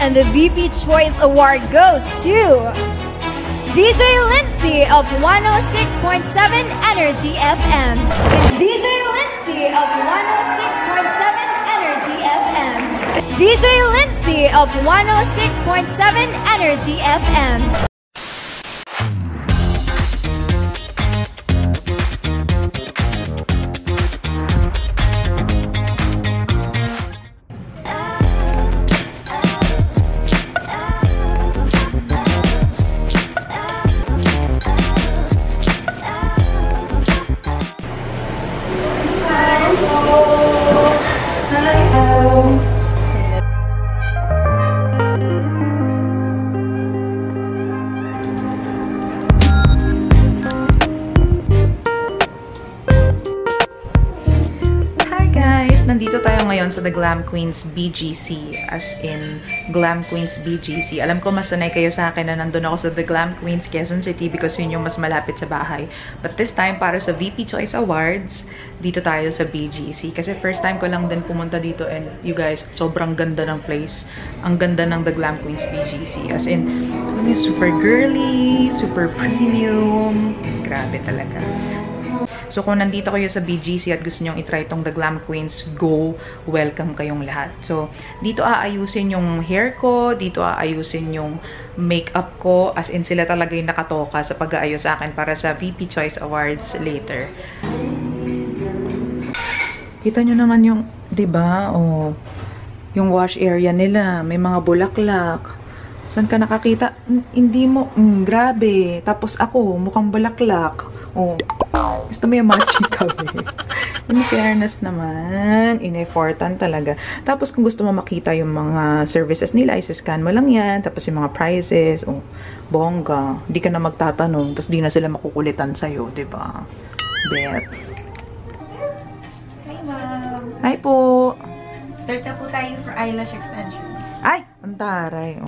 And the VP Choice Award goes to DJ Lindsay of 106.7 Energy FM. DJ Lindsay of 106.7 Energy FM. DJ Lindsay of 106.7 Energy FM. Nandito tayo ngayon sa The Glam Queens BGC, as in Glam Queens BGC. Alam ko masanay kayo sa akin na nandun ako sa The Glam Queens Quezon City because yun yung mas malapit sa bahay. But this time, para sa VP Choice Awards, dito tayo sa BGC. Kasi first time ko lang din pumunta dito and you guys, sobrang ganda ng place. Ang ganda ng The Glam Queens BGC. As in, super girly, super premium. Grabe talaga. So, kung nandito kayo sa BGC at gusto nyong itry itong The Glam Queens, go! Welcome kayong lahat. So, dito aayusin yung hair ko, dito aayusin yung makeup ko, as in sila talaga yung nakatoka sa pag-aayos sa akin para sa VP Choice Awards later. Kita nyo naman yung, diba? Oh, yung wash area nila, may mga bulaklak. Saan ka nakakita? Hindi mo, grabe. Tapos ako, mukhang bulaklak. Oh, gusto mo yung matching kami. In fairness naman, in-effortan talaga. Tapos kung gusto mo makita yung mga services nila, isi-scan mo lang yan. Tapos yung mga prices, oh, bongga. Di ka na magtatanong, tapos di na sila makukulitan sa'yo, diba? Bet. Hi, ma'am. Hi po. Start na po tayo for eyelash extension. Ay, ang taray. Oh.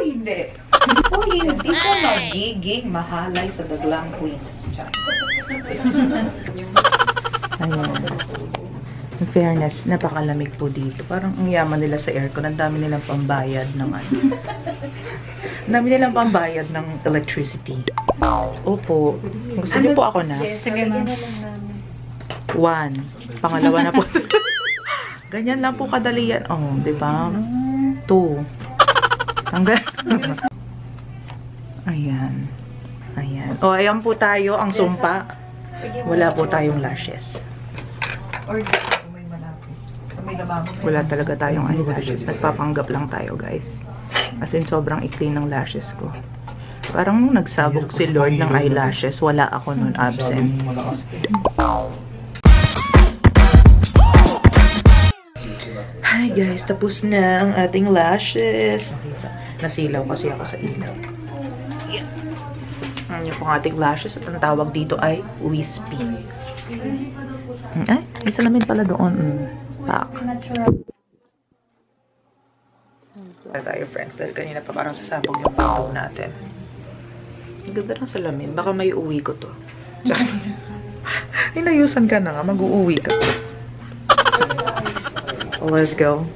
Hindi. Hindi ka magiging mahalay sa The Glam Queens. Ayan. In fairness, napakalamig po dito. Parang ang yaman nila sa aircon. Ang dami nilang pambayad naman. Ang dami nilang pambayad ng electricity. Opo. Gusto niyo po ako na? Sige, ma'am. 1. Pangalawa na po. Ganyan lang po kadali yan. Oh, diba? 2. Hanggang. Ayan. Ayan. O, ayan po tayo. Ang sumpa. Wala po tayong lashes. Or may malapit. So, may lababo. Wala talaga tayong eyelashes. Nagpapanggap lang tayo, guys. As in, sobrang ikli ng lashes ko. Parang nung nagsabog si Lord ng eyelashes, wala ako nun absent. Hi guys, tapos na ang ating lashes. Nasilaw kasi ako sa ilaw. Yeah. Ano yung ating lashes at ang tawag dito ay wispy. Ay, may salamin pala doon. Pak. Tayo friends, dahil kanina pa parang sasabog yung panggaw natin. Ang ganda ng salamin. Baka may uwi ko to. Inayusan ka na nga, mag-uuwi ka. Let's go.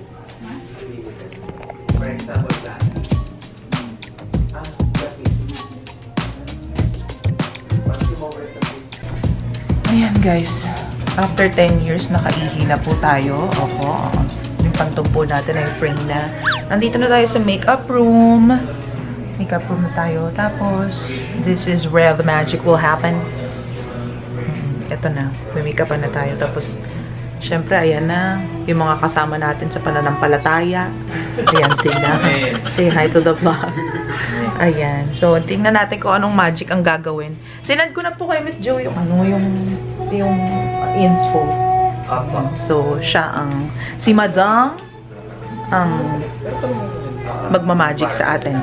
Ayan guys, after 10 years nakaihi na po tayo. Opo, yung pantong po natin ay frame na. Nandito na tayo sa makeup room. Makeup room na tayo. Tapos, this is where the magic will happen. Ito na, may makeup na tayo. Tapos, syempre, ayan na, yung mga kasama natin sa pananampalataya. Ayan sila. Say hi to the vlog. Ayan. So, tingnan natin kung anong magic ang gagawin. Sinad ko na po kay Miss Jo yung ano, yung inspo. So, siya ang, si Madam, ang magmamagic sa atin.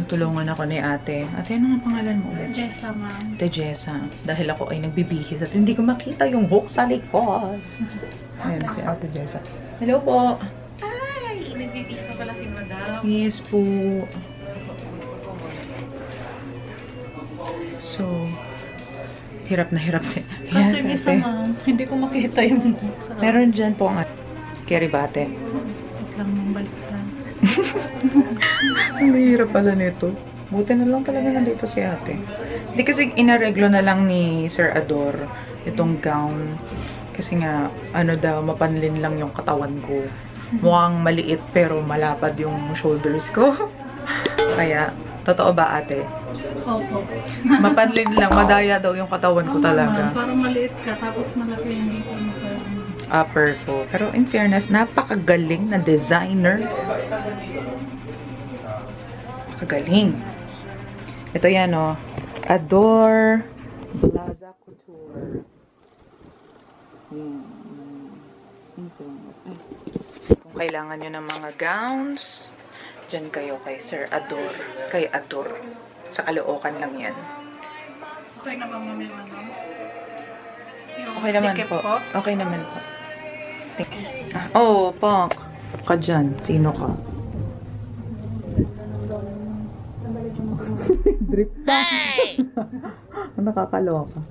Tinutulungan ako ni ate. Ate, ano nga pangalan mo ulit? Jessa, ma'am. Ate Jessa. Dahil ako ay nagbibihis at hindi ko makita yung hook sa likod. Ayan, si Ate Jessa. Hello po. Ay, nagbibihis na pala si madam. Yes po. So, hirap na hirap si... Kasi Yes, bisa, ate. ma'am. Hindi ko makita yung hook sa... Meron dyan po ang kiribate. Wait lang, ma'am. Balik lang. Ang hirap pala nito. Buti na lang talaga nandito si ate. Hindi kasi inareglo na lang ni Sir Ador itong gown. Kasi nga, ano daw, mapanlin lang yung katawan ko. Mukhang maliit pero malapad yung shoulders ko. Kaya, totoo ba ate? Opo. Mapanlin lang, madaya daw yung katawan ko talaga. Parang maliit ka, tapos malaki yung dito mo sa... Upper ko. Pero in fairness, napakagaling na designer. Napakagaling. Ito yan, oh. Ador Plaza Couture. Kung kailangan nyo ng mga gowns, dyan kayo kay Sir Ador. Kay Ador. Sa Caloocan lang yan. Okay na ba, ma'am, yung ano? Okay naman po. Okay naman po. Oh, Punk. Ka dyan. Sino ka? Drip na. Nakakaloka.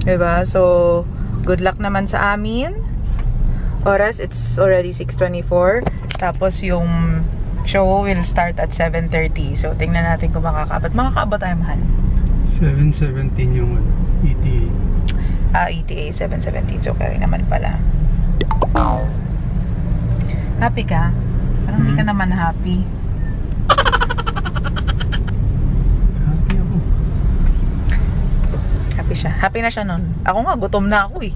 Diba? So, good luck naman sa amin. Oras, it's already 6:24. Tapos yung show will start at 7:30. So, tingnan natin kung makakaabot. Makakaabot tayo, mahal. 7:17 yung ETA. ETA 7:17. So, kaya naman pala. Happy ka? Parang hindi ka naman happy. Happy ako. Happy siya. Happy na siya nun. Ako nga, gutom na ako eh.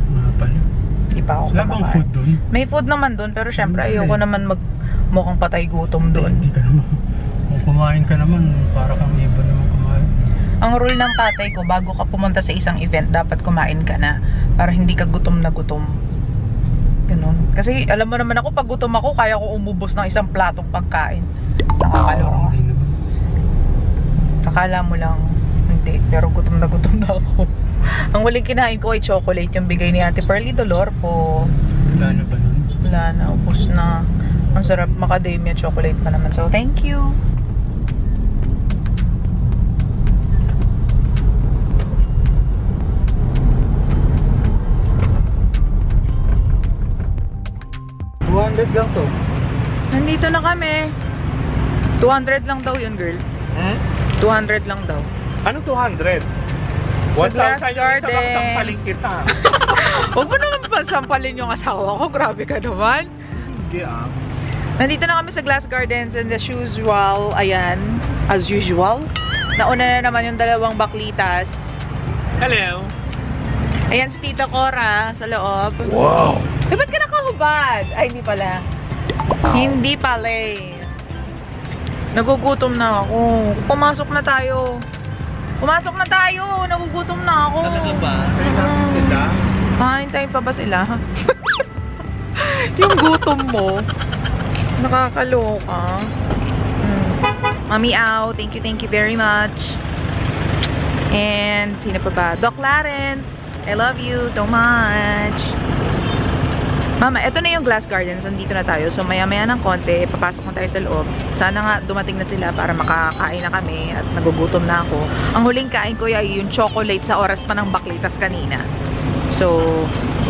Mga pala. Hindi pa ako Wala bang kumakain. food doon? May food naman doon, pero syempre ayoko naman mukhang patay gutom doon. Hindi ka naman. Kung kumain ka naman, para kang ibon naman kumain. Ang rule ng tatay ko, bago ka pumunta sa isang event, dapat kumain ka na. Para hindi ka gutom na gutom. Ganun. Kasi alam mo naman ako, pag gutom ako, kaya ko umubos ng isang platong pagkain. Nakakaloka. Hindi naman. Akala mo lang, hindi. Pero gutom na ako. Ang huling kinain ko ay chocolate, yung bigay ni Ate Pearly Dolor po. Wala na ba nun? Wala na, ubos na. Ang sarap, macadamia chocolate pa naman. So, thank you. $200 lang to. Nandito na kami. 200 lang daw yun, girl. 200 lang daw. Ano 200? Sa Glass 1,000 yung Gardens. isa, sampaling kita. Huwag mo naman pa sampalin yung asawa ko. Grabe ka naman. Hindi ah. Nandito na kami sa Glass Gardens and as usual, ayan, as usual. Nauna na naman yung dalawang baklitas. Hello. Ayan si Tita Cora sa loob. Wow! Eh, ba't ka nakahubad? Ay, hindi pala. Hindi pala eh. Nagugutom na ako. Pumasok na tayo. Pumasok na tayo. Nagugutom na ako. Talaga ba? Sila? Hintayin pa ba sila? Yung gutom mo. Nakakaloka. Mami Au, thank you very much. And sino pa ba? Doc Clarence, I love you so much. Mama, eto na yung Glass Gardens. Nandito na tayo. So maya-maya ng konti, papasok na tayo sa loob. Sana nga dumating na sila para makakain na kami at nagugutom na ako. Ang huling kain ko ay yung chocolate sa oras pa ng baklitas kanina. So,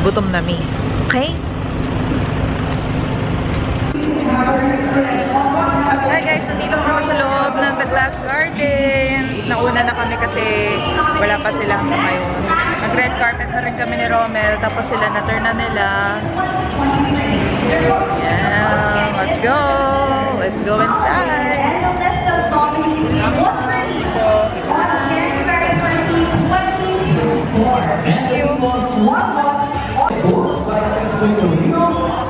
gutom na me. Okay? Hi guys, nandito kami sa loob ng The Glass Gardens. Nauna na kami kasi wala pa sila hanggang ngayon. Nag-red carpet na rin kami ni Romel. Tapos sila na-turn na nila. Yeah, let's go! Let's go inside! Thank you!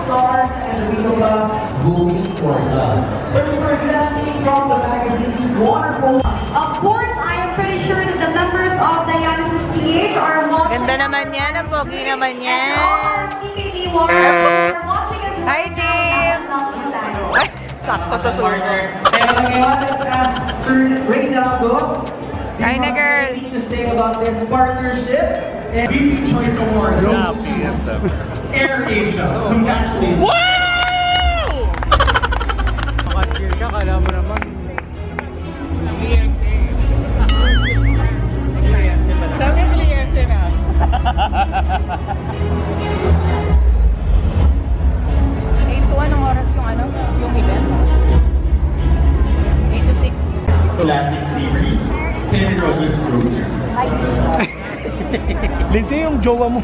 Stars and Videobus going for love. Representing from the magazine's wonderful. Of course, I am pretty sure that the members of Dionysus PH are watching. Ganda naman yan. Ang pogi naman yan. And all our CKD warriors are watching us Hi, team! Ay, sakto sa surner. And ngayon, let's ask Sir Reynaldo. Hi na, girl. To say about this partnership and BP Choice Award goes to Air Asia. Congratulations. Wow! Makachir ka, kala mo naman. Kliyente. Sabi kliyente na. Anong oras yung ano? Yung event? 8 to 6. Classic Seaweed. Kenny Rogers Roasters. Lindsay, yung jowa mo.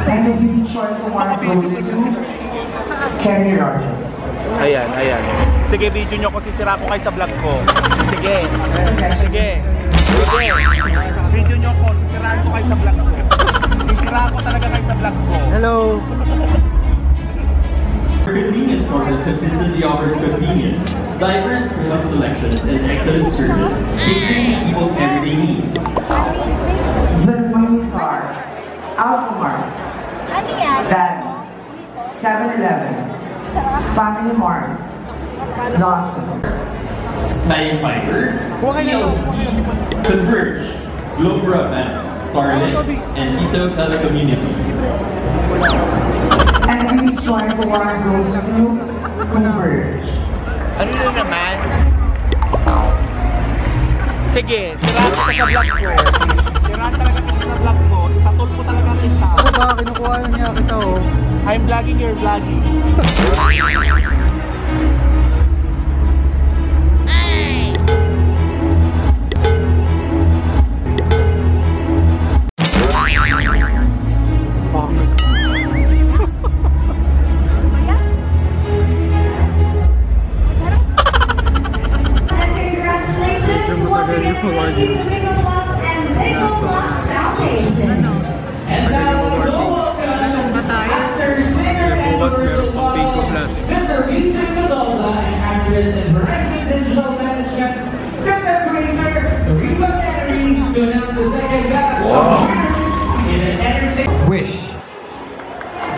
And the BP Choice Award goes to Kenny Rogers. Ayan, ayan. Sige, video nyo ko, sisira ko kayo sa vlog ko. Sige. Sige. Sige. Video nyo ko, sisiraan ko kayo sa vlog ko. Sisira ko talaga kayo sa vlog ko. Hello! Convenience Store consistently offers convenience, diverse product selections, and excellent service, catering people's everyday needs. The Morningstar, Alphamart, Dan, 7-Eleven, Family Mart, Lawson, Sky Fiber, PLDT, Converge, Globe Broadband, Starlink, and Dito Telecommunity. And the Choice Award goes to Converge. Ano na naman? Sige, siraan ko sa vlog ko. Siraan talaga kita sa vlog ko. Itatol ko talaga kita. Ano ba? Kinukuha lang niya kita oh. I'm vlogging, you're vlogging. Mr. Vincent Mendoza and actress in Horizon Digital Management's content creator, Reba Kennedy, to announce the second batch of winners in an entertainment. Wish.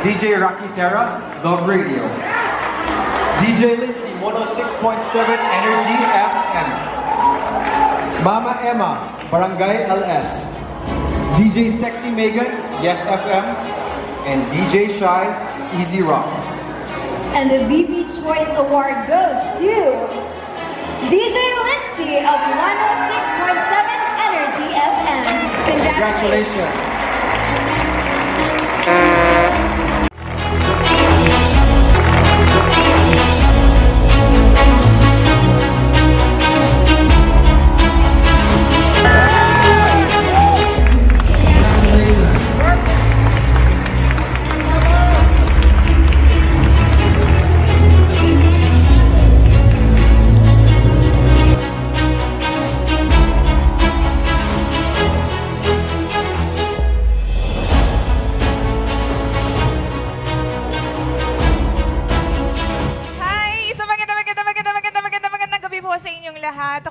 DJ Rocky Terra, Love Radio. DJ Lindsay, 106.7 Energy FM. Mama Emma, Barangay LS. DJ Sexy Megan, Yes FM. And DJ Shy, Easy Rock. And the VP Choice Award goes to DJ Lindsay of 106.7 Energy FM. Congratulations.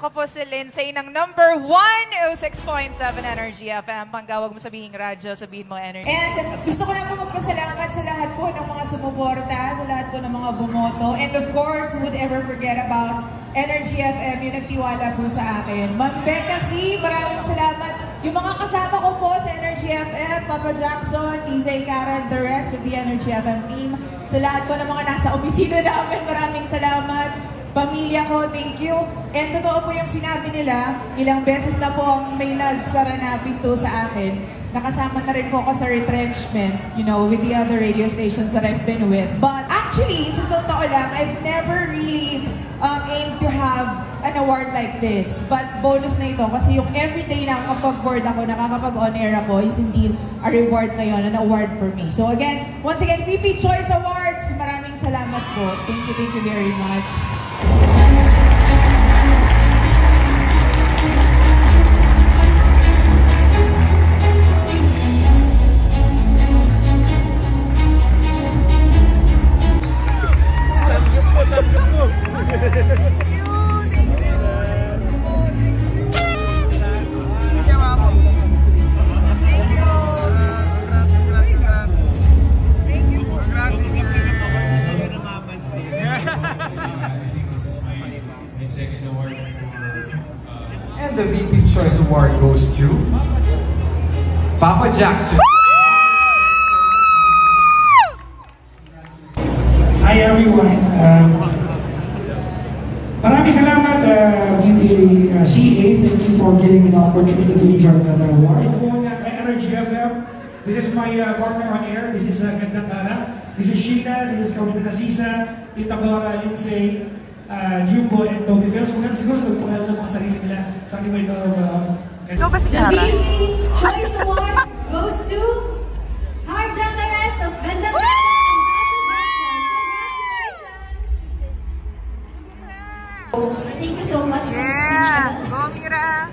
Ako po si Lindsay ng number 106.7 Energy FM. Panggawag mo sabihin radyo, sabihin mo energy. And gusto ko lang po magpasalamat sa lahat po ng mga sumuporta, sa lahat po ng mga bumoto. And of course, who would ever forget about Energy FM, yung nagtiwala po sa akin. Ma'am Becca C, maraming salamat. Yung mga kasama ko po sa Energy FM, Papa Jackson, DJ Karen, the rest of the Energy FM team. Sa lahat po ng mga nasa opisina namin, maraming salamat. Pamilya ko, thank you. And totoo po yung sinabi nila, ilang beses na po ang may nagsara na pinto sa akin. Nakasama na rin po ako sa retrenchment, you know, with the other radio stations that I've been with. But actually, sa totoo lang, I've never really aimed to have an award like this. But bonus na ito, kasi yung everyday na kapag board ako, nakakapag-on air ako, is indeed a reward na yun, an award for me. So again, once again, VP Choice Awards, maraming salamat po. Thank you very much. Jackson. Hi everyone. Maraming salamat with the CA. Thank you for giving me the opportunity to enjoy another award. On Energy FM, this is my partner on air. This is Gandang Ara. This is Sheena. This is Kawita Nasisa, Tita Cora, Lindsay, Jumbo, and Toby. Pero siguro sa pangalan ng mga sarili nila. Starting with Ikaw ba si The Tara? BB Choice Award goes to Harjang the rest of Gandang Ara. Thank you so much for the speech. Go, Mira!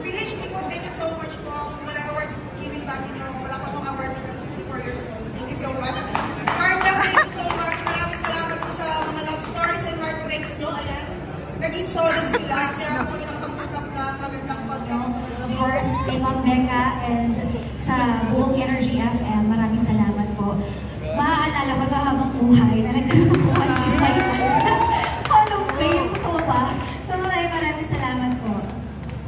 Village people, thank you so much po. Wala award giving bati nyo. Wala pa akong award hanggang 64 years old. Thank you so much. Harjang, thank you so much. Maraming salamat po sa mga love stories and heartbreaks nyo. Ayan. Naging solid sila. Kaya po kami nakapag-put-up na magandang podcast. Of course, kay Ma'am Becca and sa buong Energy FM, maraming salamat po. Maaalala ko na habang buhay na nagkaroon po kasi tayo. Follow ko yung totoo ba? So maraming salamat po.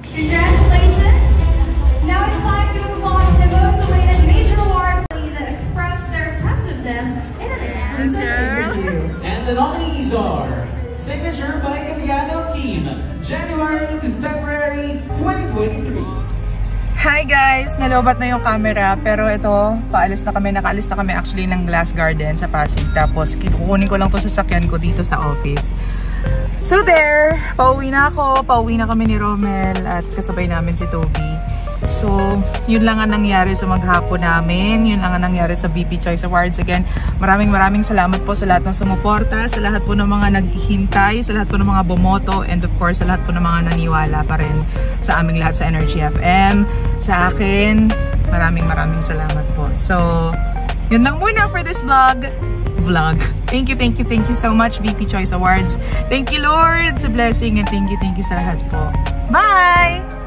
Congratulations! Now it's time to move on to the most awaited major awards that express their impressiveness in an exclusive interview. And the nominees are Signature by Galliano Team, January to February 2023. Hi guys! Nalobat na yung camera pero ito, nakaalis na kami actually ng Glass Garden sa Pasig. Tapos kukunin ko lang to sa sakyan ko dito sa office. So there, pauwi na kami ni Romel at kasabay namin si Toby. So, yun lang ang nangyari sa maghapon namin. Yun lang ang nangyari sa VP Choice Awards. Again, maraming salamat po sa lahat ng sumuporta, sa lahat po ng mga naghihintay, sa lahat po ng mga bumoto, and of course, sa lahat po ng mga naniwala pa rin sa aming lahat sa Energy FM. Sa akin, maraming salamat po. So, yun lang muna for this vlog. Thank you so much, VP Choice Awards. Thank you, Lord, sa blessing, and thank you sa lahat po. Bye!